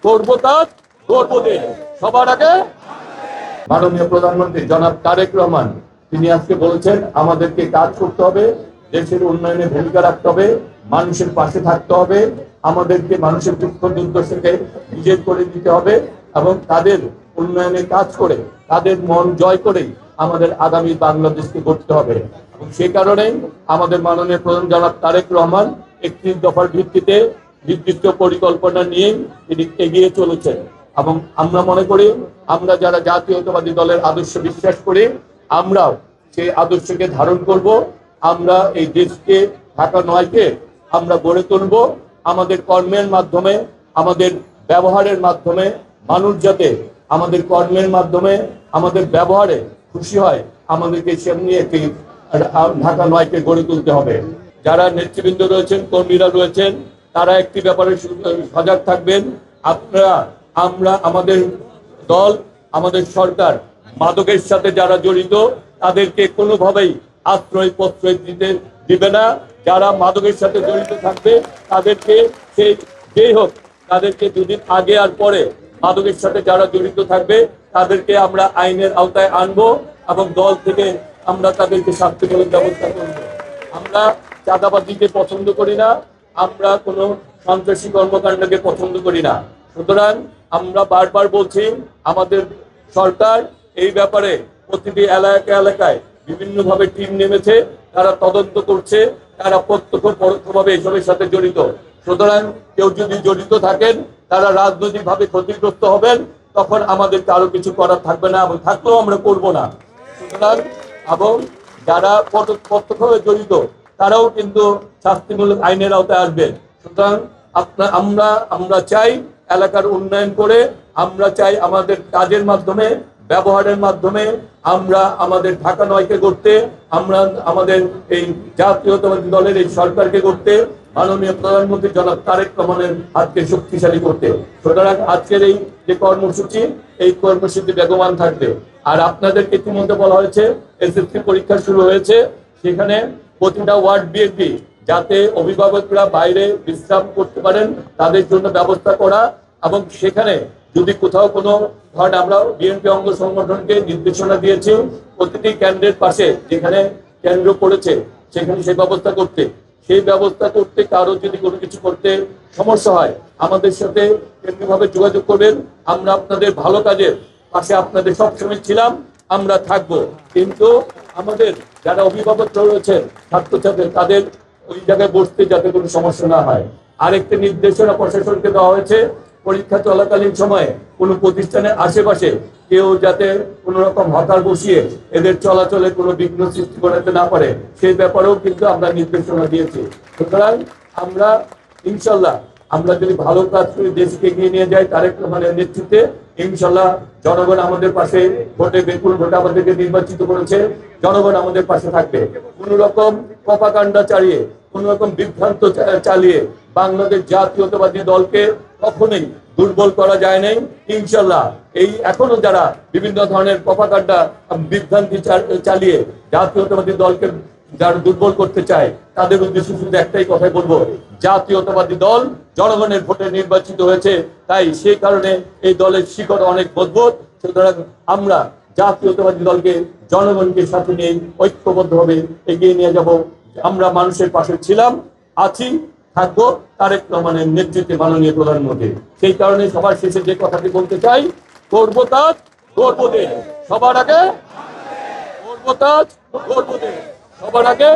করবো তাজ, গড়বো দেশ। সবার আগে মাননীয় প্রধানমন্ত্রী জনাব তারেক রহমান তিনি আজকে বলেছেন আমাদেরকে কাজ করতে হবে, দেশের উন্নয়নে ভূমিকা রাখতে হবে, মানুষের পাশে থাকতে হবে, আমাদেরকে মানুষের দুঃখ দুর্দশাকে নিজের করে দিতে হবে এবং তাদের উন্নয়নে কাজ করে তাদের মন জয় করেই আমাদের আগামী বাংলাদেশকে গড়তে হবে। এবং সেই কারণেই আমাদের মাননীয় প্রধান জনাব তারেক রহমান 31 দফার ভিত্তিতে নির্দিষ্ট পরিকল্পনা নিয়ে তিনি এগিয়ে চলেছেন। এবং আমরা মনে করি আমরা যারা জাতীয়তাবাদী দলের আদর্শ বিশ্বাস করি আমরাও সেই আদর্শকে ধারণ করব। আমরা এই দেশকে ঢাকা ৯-কে আমরা গড়ে তুলব। আমাদের কর্মের মাধ্যমে, আমাদের ব্যবহারের মাধ্যমে মানুষ যাতে আমাদের কর্মের মাধ্যমে আমাদের ব্যবহারে খুশি হয়, আমাদেরকে সেমনি একটি ঢাকা ৯-কে গড়ে তুলতে হবে। যারা নেতৃবৃন্দ রয়েছেন, কর্মীরা রয়েছেন, তারা একটি ব্যাপারে সজাগ থাকবেন। আমরা আমাদের দল, আমাদের সরকার মাদকের সাথে যারা জড়িত তাদেরকে কোনোভাবেই আশ্রয় প্রশ্রয় দিবে না। যারা মাদকের সাথে জড়িত থাকবে তাদেরকে সেই যেই হোক তাদেরকে দুদিন আগে আর পরে মাদকের সাথে যারা জড়িত থাকবে তাদেরকে আমরা আইনের আওতায় আনবো এবং দল থেকে আমরা তাদেরকে শাস্তিমূলক ব্যবস্থা করব। আমরা চাঁদাবাজিকে পছন্দ করি না, আমরা কোনো সন্ত্রাসী কর্মকাণ্ডকে পছন্দ করি না। সুতরাং আমরা বারবার বলছি আমাদের সরকার এই ব্যাপারে প্রতিটি এলাকায় বিভিন্নভাবে টিম নেমেছে, তারা তদন্ত করছে, তারা প্রত্যক্ষ পরোক্ষভাবে এসবের সাথে জড়িত। সুতরাং কেউ যদি জড়িত থাকেন তারা রাজনৈতিকভাবে ক্ষতিগ্রস্ত হবেন, তখন আমাদের আরো কিছু করার থাকবে না এবং থাকলেও আমরা করব না। সুতরাং এবং যারা প্রত্যক্ষভাবে জড়িত তারাও কিন্তু শাস্তিমূলক আইনের আওতায় আসবেন। সুতরাং আমরা চাই এলাকার উন্নয়ন করে, আমরা চাই আমাদের কাজের মাধ্যমে, ব্যবহারের মাধ্যমে আমরা আমাদের ঢাকা ৯-কে করতে, আমরা আমাদের এই জাতীয়তাবাদী দলের এই সরকারকে করতে, মাননীয় প্রধানমন্ত্রী জনাব তারেক রহমানের হাতকে শক্তিশালী করতে। সুতরাং আজকের এই যে কর্মসূচি, এই কর্মসূচি বেগবান থাকবে। আর আপনাদেরকে ইতিমধ্যে বলা হয়েছে এসএসসি পরীক্ষা শুরু হয়েছে, সেখানে প্রতিটা ওয়ার্ড বিএনপি যাতে অভিভাবকরা বাইরে বিশ্রাম করতে পারেন তাদের জন্য ব্যবস্থা করা। এবং সেখানে যদি কোথাও কোনো ধরেন আমরা বিএনপি অঙ্গ সংগঠনকে নির্দেশনা দিয়েছি প্রতিটি কেন্দ্রের পাশে যেখানে কেন্দ্র পড়েছে সেখানে সেই ব্যবস্থা করতে কারো যদি কোনো কিছু করতে সমস্যা হয় আমাদের সাথে কেন্দ্রীয়ভাবে যোগাযোগ করবেন। আমরা আপনাদের ভালো কাজের পাশে আপনাদের সবসময় ছিলাম, আমরা থাকবো। কিন্তু আমাদের যারা অভিভাবক রয়েছেন, ছাত্রছাত্রী, তাদের ওই জায়গায় বসতে যাতে কোনো সমস্যা না হয়। আরেকটি নির্দেশনা প্রশাসনকে দেওয়া হয়েছে, পরীক্ষা চলাকালীন সময়ে কোনো প্রতিষ্ঠানের আশেপাশে কেউ যাতে কোনো রকম হকার বসিয়ে এদের চলাচলে কোনো বিঘ্ন সৃষ্টি করতে না পারে, সেই ব্যাপারেও কিন্তু আমরা নির্দেশনা দিয়েছি। সুতরাং আমরা ইনশাল্লাহ আমরা যদি ভালো কাজ করে দেশকে এগিয়ে নিয়ে যাই তারেক রহমানের নেতৃত্বে, ইনশাল্লাহ জনগণ আমাদের পাশে, ভোটে বিপুল ভোটে আমাদেরকে নির্বাচিত করেছে, জনগণ আমাদের পাশে থাকবে। কোন রকম প্রপাগান্ডা চালিয়ে, কোন রকম বিভ্রান্ত চালিয়ে বাংলাদেশ জাতীয়তাবাদী দলকে কখনোই দুর্বল করা যায় নাই। ইনশাল্লাহ এই এখনো যারা বিভিন্ন ধরনের প্রপাগান্ডা বিভ্রান্তি চালিয়ে জাতীয়তাবাদী দলকে যারা দুর্বল করতে চায় তাদের উদ্দেশ্যে শুধু একটাই কথাই বলবো, জাতীয়তাবাদী দল জনগণের ভোটে নির্বাচিত হয়েছে, তাই সেই কারণে এই দলের শিকড় অনেক মজবুত। সুতরাং আমরা জাতীয়তাবাদী দলকে জনগণকে সাথে নিয়ে ঐক্যবদ্ধভাবে এগিয়ে নিয়ে যাব। আমরা মানুষের পাশে ছিলাম, আছি, থাকবো তারেক রহমানের নেতৃত্বে মাননীয় প্রধানমন্ত্রী। সেই কারণে সবার শেষে যে কথাটি বলতে চাই, করবো তাজ, গড়বো দেশ। সবার আগে করবো তাজ, গড়বো দেশ। সবার আগে